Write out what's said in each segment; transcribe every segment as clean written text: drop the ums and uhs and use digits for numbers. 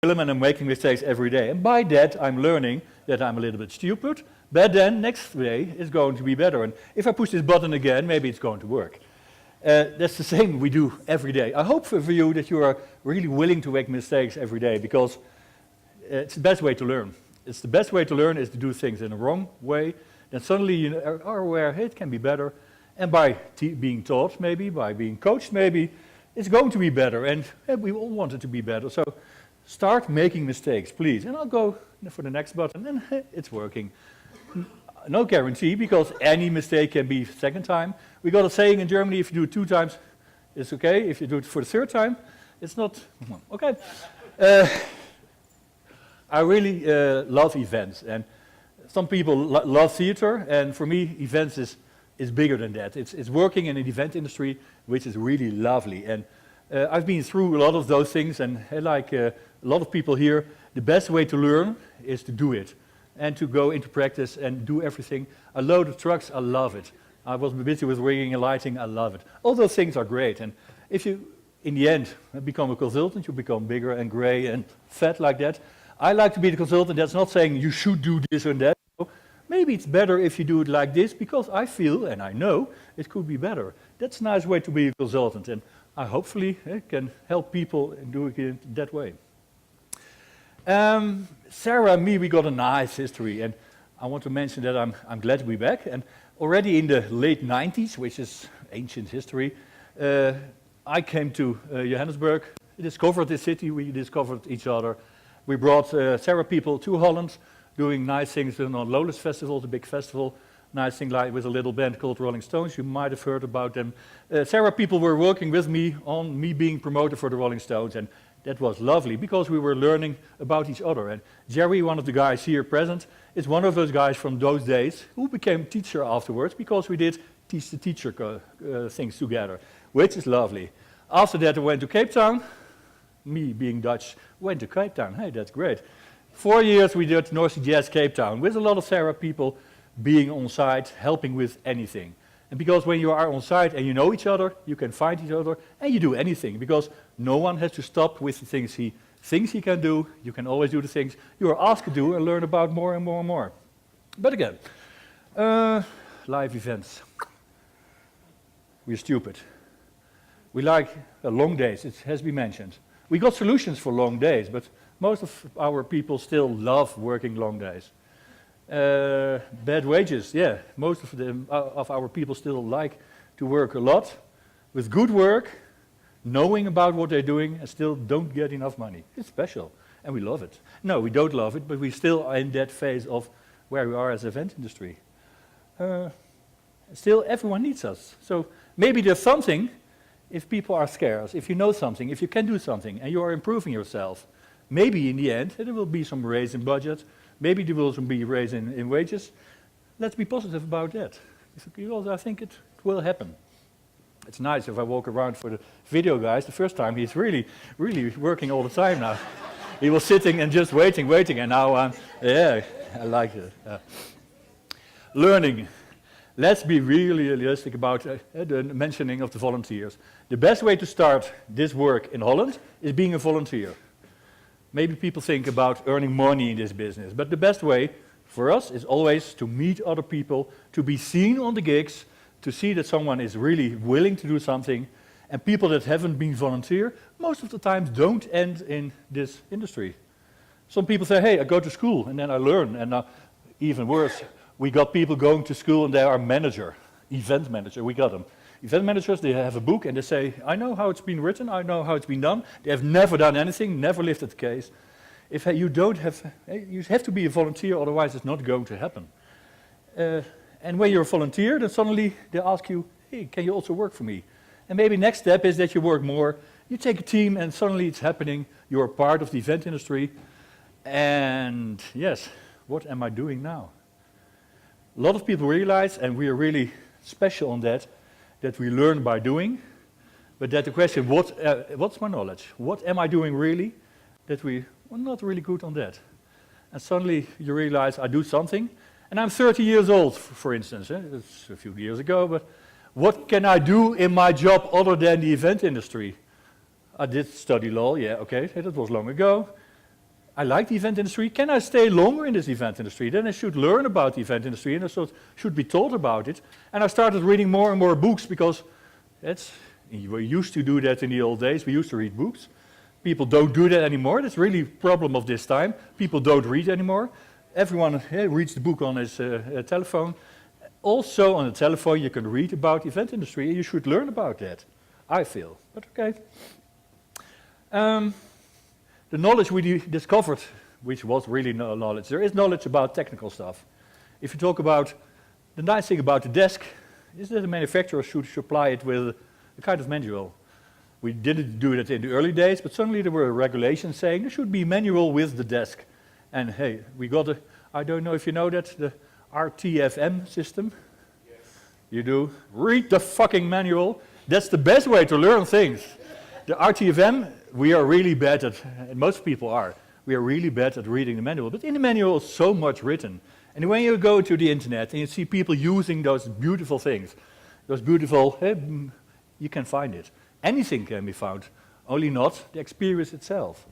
Willem and I'm making mistakes every day. And by that, I'm learning that I'm a little bit stupid, but then next day it's going to be better. And if I push this button again, maybe it's going to work. That's the same we do every day. I hope for you that you are really willing to make mistakes every day, because it's the best way to learn. It's the best way to learn is to do things in the wrong way. Then suddenly you are aware, hey, it can be better. And by being taught, maybe, by being coached, maybe, it's going to be better. And we all want it to be better. So start making mistakes, please. And I'll go for the next button, and it's working. No guarantee, because any mistake can be second time. We got a saying in Germany, if you do it 2 times, it's okay. If you do it for the 3rd time, it's not okay. I really love events, and some people love theater, and for me, events is bigger than that. It's working in an event industry, which is really lovely. And I've been through a lot of those things, and like a lot of people here, the best way to learn is to do it, and to go into practice and do everything. I load the trucks, I love it. I was busy with rigging and lighting, I love it. All those things are great, and if you, in the end, become a consultant, you become bigger and gray and fat like that. I like to be the consultant that's not saying you should do this and that. Maybe it's better if you do it like this, because I feel, and I know, it could be better. That's a nice way to be a consultant, and I hopefully can help people and do it that way. Sarah and me, we got a nice history, and I want to mention that I'm glad to be back. And already in the late 90s, which is ancient history, I came to Johannesburg, discovered this city, we discovered each other. We brought Sarah people to Holland, doing nice things on Lowlands Festival, the big festival, nice thing like with a little band called Rolling Stones. You might have heard about them. Sarah people were working with me on me being promoted for the Rolling Stones, and that was lovely because we were learning about each other. And Jerry, one of the guys here present, is one of those guys from those days who became teacher afterwards, because we did teach the teacher things together, which is lovely. After that, I went to Cape Town. Me being Dutch, went to Cape Town. Hey, that's great. 4 years we did North Sea Jazz Cape Town with a lot of Sarah people being on site, helping with anything. And because when you are on site and you know each other, you can find each other and you do anything, because no one has to stop with the things he thinks he can do. You can always do the things you are asked to do and learn about more and more and more. But again, live events. We're stupid. We like long days, it has been mentioned. We got solutions for long days, but most of our people still love working long days. Bad wages, yeah. Most of our people still like to work a lot with good work, knowing about what they're doing, and still don't get enough money. It's special, and we love it. No, we don't love it, but we still are in that phase of where we are as event industry. Still, everyone needs us. So maybe there's something, if people are scarce, if you know something, if you can do something, and you are improving yourself, maybe in the end there will be some raise in budget. Maybe there will be a raise in wages. Let's be positive about that, because I think it will happen. It's nice if I walk around for the video guys. The first time he's really working all the time now. He was sitting and just waiting, and now yeah, I like it. Learning. Let's be really realistic about the mentioning of the volunteers. The best way to start this work in Holland is being a volunteer. Maybe people think about earning money in this business, but the best way for us is always to meet other people, to be seen on the gigs, to see that someone is really willing to do something. And people that haven't been volunteer, most of the time don't end in this industry. Some people say, hey, I go to school and then I learn, and even worse, we got people going to school and they are manager, event manager, we got them. Event managers, they have a book and they say, I know how it's been written, I know how it's been done. They have never done anything, never lifted the case. If you don't have, you have to be a volunteer, otherwise it's not going to happen. And when you're a volunteer, then suddenly they ask you, hey, can you also work for me? And maybe next step is that you work more, you take a team and suddenly it's happening, you're part of the event industry. And yes, what am I doing now? A lot of people realize, and we are really special on that we learn by doing, but that the question, what's my knowledge? What am I doing really? That we're not really good on that. And suddenly you realize I do something, and I'm 30 years old, for instance. It's a few years ago, but what can I do in my job other than the event industry? I did study law, yeah, okay, that was long ago. I like the event industry. Can I stay longer in this event industry? Then I should learn about the event industry and I should be taught about it. And I started reading more and more books because we used to do that in the old days. We used to read books. People don't do that anymore. That's really a problem of this time. People don't read anymore. Everyone reads the book on his telephone. Also on the telephone you can read about the event industry and you should learn about that, I feel. But okay. The knowledge we discovered, which was really no knowledge, there is knowledge about technical stuff. If you talk about, the nice thing about the desk is that the manufacturer should supply it with a kind of manual. We didn't do that in the early days, but suddenly there were regulations saying there should be manual with the desk. And hey, we got I don't know if you know that, the RTFM system. Yes. You do? Read the fucking manual. That's the best way to learn things. The RTFM, we are really bad at, and most people are, we are really bad at reading the manual. But in the manual is so much written. And when you go to the internet and you see people using those beautiful things, those beautiful, you can find it. Anything can be found, only not the experience itself.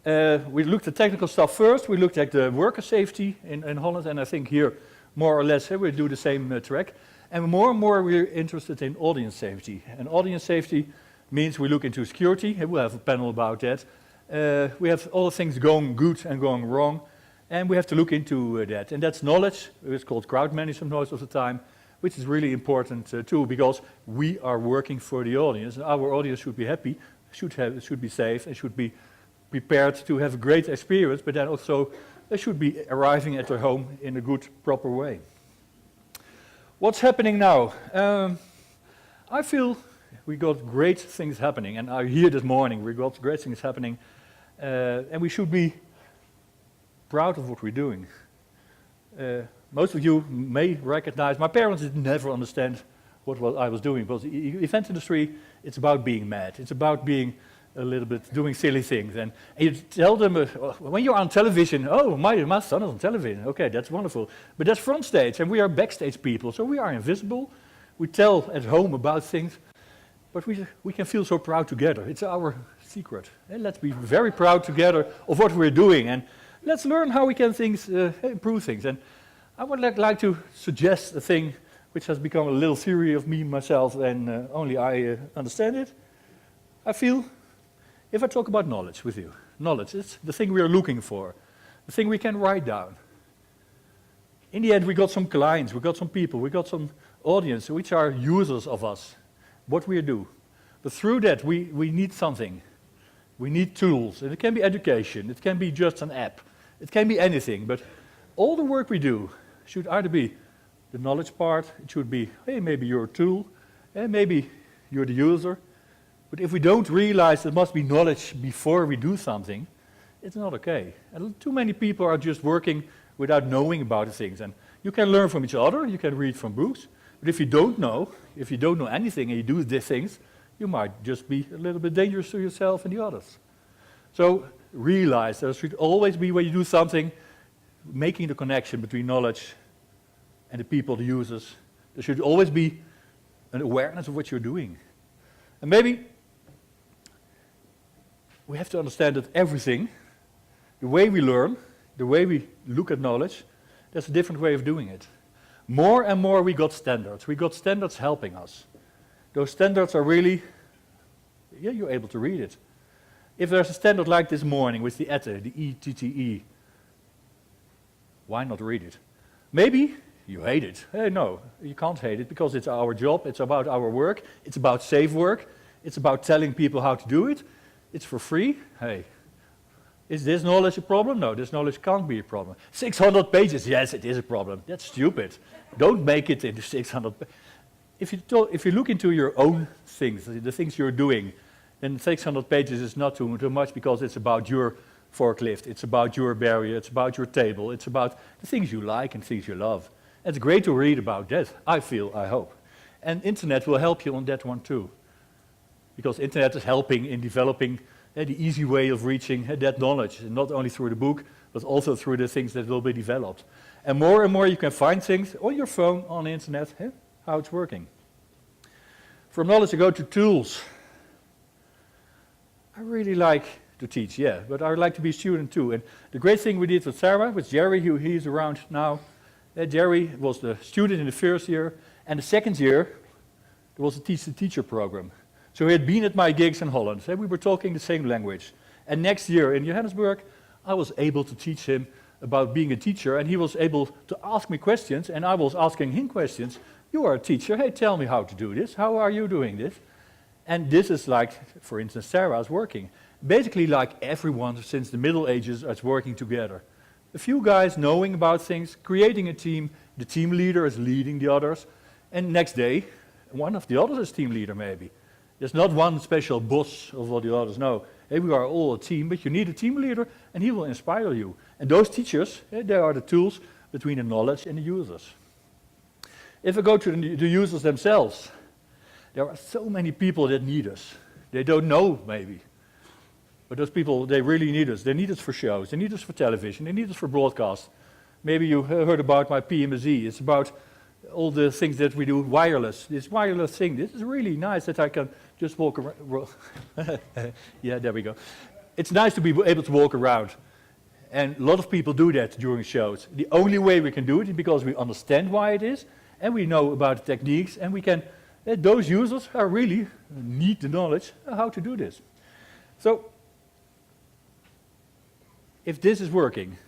We looked at technical stuff first. We looked at the worker safety in Holland, and I think here, more or less, we do the same track. And more we're interested in audience safety. And audience safety means we look into security. We'll have a panel about that. We have all the things going good and going wrong, and we have to look into that. And that's knowledge. It's called crowd management most of the time, which is really important too, because we are working for the audience. And our audience should be happy, should be safe, and should be prepared to have a great experience, but then also they should be arriving at their home in a good, proper way. What's happening now? I feel we got great things happening, and I hear this morning we got great things happening, and we should be proud of what we're doing. Most of you may recognize, my parents did never understand what I was doing, because the event industry, it's about being mad. It's about being a little bit doing silly things. And you tell them, when you're on television, oh, my son is on television. Okay, that's wonderful. But that's front stage, and we are backstage people, so we are invisible. We tell at home about things, but we can feel so proud together. It's our secret. And let's be very proud together of what we're doing, and let's learn how we can improve things. And I would like to suggest a thing which has become a little theory of me, myself, and only I understand it. I feel, if I talk about knowledge with you, knowledge is the thing we are looking for, the thing we can write down. In the end, we got some clients, we got some people, we got some audience which are users of us, what we do. But through that, we need something. We need tools. And it can be education, it can be just an app, it can be anything. But all the work we do should either be the knowledge part, it should be, hey, maybe you're a tool, and maybe you're the user. But if we don't realize there must be knowledge before we do something, it's not okay. And too many people are just working without knowing about the things. And you can learn from each other, you can read from books, but if you don't know anything and you do these things, you might just be a little bit dangerous to yourself and the others. So realize there should always be, when you do something, making the connection between knowledge and the people, the users. There should always be an awareness of what you're doing. And maybe we have to understand that everything, the way we learn, the way we look at knowledge, there's a different way of doing it. More and more we got standards. We got standards helping us. Those standards are really, you're able to read it. If there's a standard like this morning with the ETTE, the ETTE, why not read it? Maybe you hate it. Hey, no, you can't hate it because it's our job, it's about our work, it's about safe work, it's about telling people how to do it, it's for free. Hey, is this knowledge a problem? No, this knowledge can't be a problem. 600 pages, yes, it is a problem. That's stupid. Don't make it into 600 pages. If you look into your own things, the things you're doing, then 600 pages is not too much because it's about your forklift, it's about your barrier, it's about your table, it's about the things you like and things you love. It's great to read about that, I feel, I hope. And internet will help you on that one too. Because internet is helping in developing the easy way of reaching that knowledge, and not only through the book, but also through the things that will be developed. And more you can find things on your phone, on the internet, how it's working. From knowledge I go to tools. I really like to teach, yeah, but I would like to be a student too. And the great thing we did with Sarah, with Jerry, he's around now. Jerry was the student in the first year, and the second year, there was a teach-the-teacher program. So he had been at my gigs in Holland. We were talking the same language. And next year in Johannesburg, I was able to teach him about being a teacher, and he was able to ask me questions, and I was asking him questions. You are a teacher, hey, tell me how to do this. How are you doing this? And this is like, for instance, Sarah is working. Basically like everyone since the Middle Ages is working together. A few guys knowing about things, creating a team, the team leader is leading the others, and next day, one of the others is team leader maybe. There's not one special boss of all the others, no. Hey, we are all a team, but you need a team leader, and he will inspire you. And those teachers, they are the tools between the knowledge and the users. If I go to the users themselves, there are so many people that need us. They don't know, maybe. But those people, they really need us. They need us for shows, they need us for television, they need us for broadcast. Maybe you heard about my PMSE. It's about all the things that we do wireless. This wireless thing, this is really nice that I can just walk around. Yeah, there we go. It's nice to be able to walk around. And a lot of people do that during shows. The only way we can do it is because we understand why it is, and we know about the techniques, and we can, those users are really need the knowledge how to do this. So, if this is working,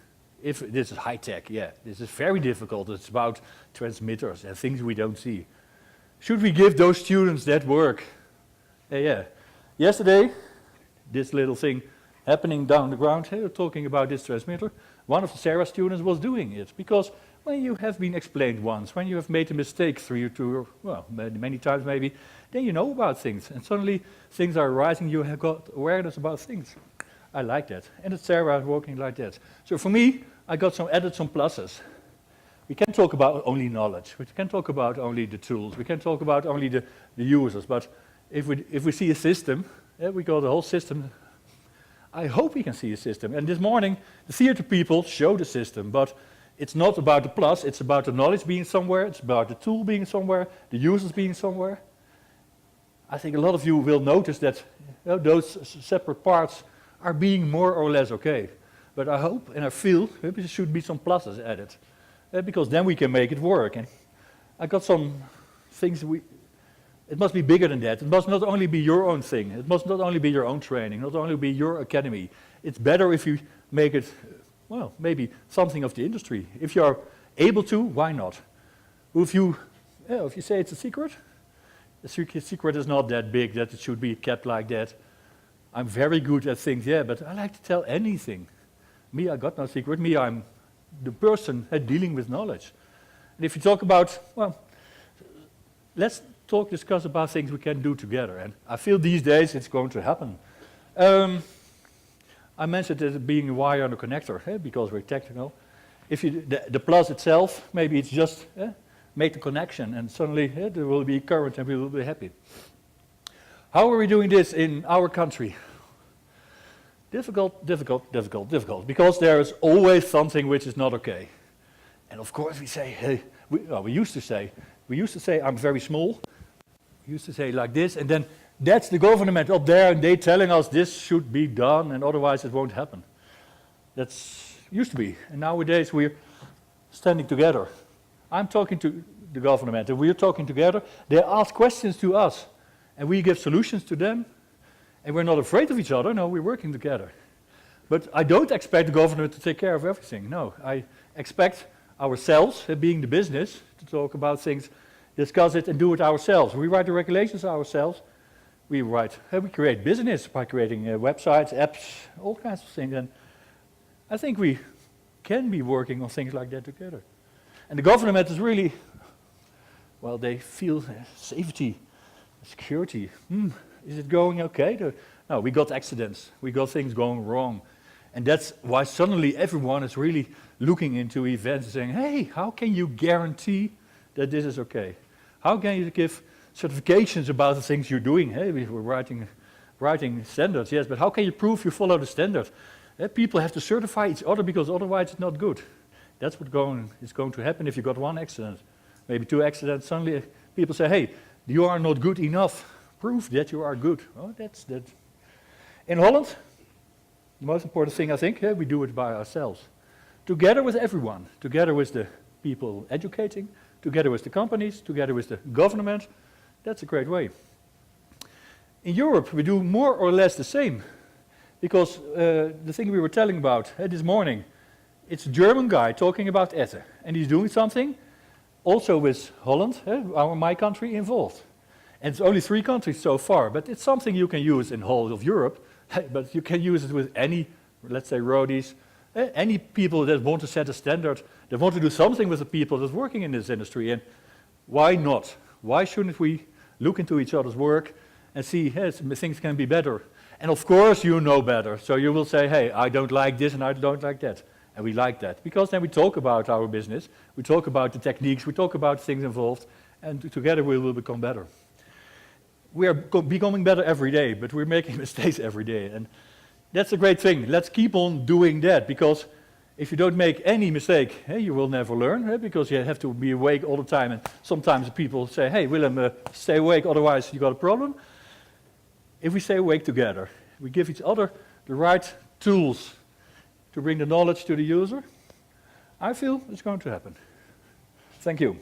if this is high tech, yeah, this is very difficult. It's about transmitters and things we don't see. Should we give those students that work? Yeah. Yesterday, this little thing happening down the ground, hey, talking about this transmitter, one of the Sarah students was doing it. Because when you have been explained once, when you have made a mistake many times maybe, then you know about things. And suddenly things are arising, you have got awareness about things. I like that. And it's Sarah working like that. So for me, I got added some pluses. We can talk about only knowledge. We can talk about only the tools. We can talk about only the users. But if we see a system, we got the whole system. I hope we can see a system. And this morning, the theater people show the system. But it's not about the plus. It's about the knowledge being somewhere. It's about the tool being somewhere. The users being somewhere. I think a lot of you will notice that those separate parts are being more or less okay. But I hope and I feel there should be some pluses added. Because then we can make it work. And I got some things, it must be bigger than that. It must not only be your own thing. It must not only be your own training, not only be your academy. It's better if you make it, well, maybe something of the industry. If you are able to, why not? If you say it's a secret, the secret is not that big that it should be kept like that. I'm very good at things, yeah, but I like to tell anything. Me, I got no secret. Me, I'm the person dealing with knowledge. And if you talk about, well, let's discuss about things we can do together. And I feel these days it's going to happen. I mentioned it being a wire and a connector, because we're technical. If you, the plus itself, maybe it's just make the connection, and suddenly there will be current and we will be happy. How are we doing this in our country? Difficult, because there is always something which is not okay. And of course we say, hey, we used to say, I'm very small. We used to say like this, and then that's the government up there, and they telling us this should be done, and otherwise it won't happen. That's used to be, and nowadays we're standing together. I'm talking to the government, and we're talking together. They ask questions to us. And we give solutions to them, and we're not afraid of each other. No, we're working together. But I don't expect the government to take care of everything. No, I expect ourselves, being the business, to talk about things, discuss it, and do it ourselves. We write the regulations ourselves. We create business by creating websites, apps, all kinds of things. And I think we can be working on things like that together. And the government is really, well, they feel safety. Security, is it going okay? No, we got accidents, we got things going wrong. And that's why suddenly everyone is really looking into events and saying, hey, how can you guarantee that this is okay? How can you give certifications about the things you're doing? Hey, we're writing standards, yes, but how can you prove you follow the standard? People have to certify each other because otherwise it's not good. That's what is going to happen if you got one accident, maybe two accidents. Suddenly people say, hey, you are not good enough. Prove that you are good. Oh, that's that. In Holland, The most important thing, I think, we do it by ourselves. Together with everyone, together with the people educating, together with the companies, together with the government. That's a great way. In Europe, we do more or less the same. Because the thing we were telling about this morning, it's a German guy talking about ether. And he's doing something, also with Holland, my country, involved. And it's only 3 countries so far, but it's something you can use in the whole of Europe. But you can use it with any, let's say, roadies, any people that want to set a standard, that want to do something with the people that's working in this industry. And why not? Why shouldn't we look into each other's work and see, hey, things can be better? And of course you know better, so you will say, hey, I don't like this and I don't like that. And we like that, because then we talk about our business, we talk about the techniques, we talk about things involved, and together we will become better. We are becoming better every day, but we're making mistakes every day. And that's a great thing. Let's keep on doing that, because if you don't make any mistake, you will never learn, because you have to be awake all the time. And sometimes people say, hey, Willem, stay awake, otherwise you got a problem. If we stay awake together, we give each other the right tools to bring the knowledge to the user, I feel it's going to happen. Thank you.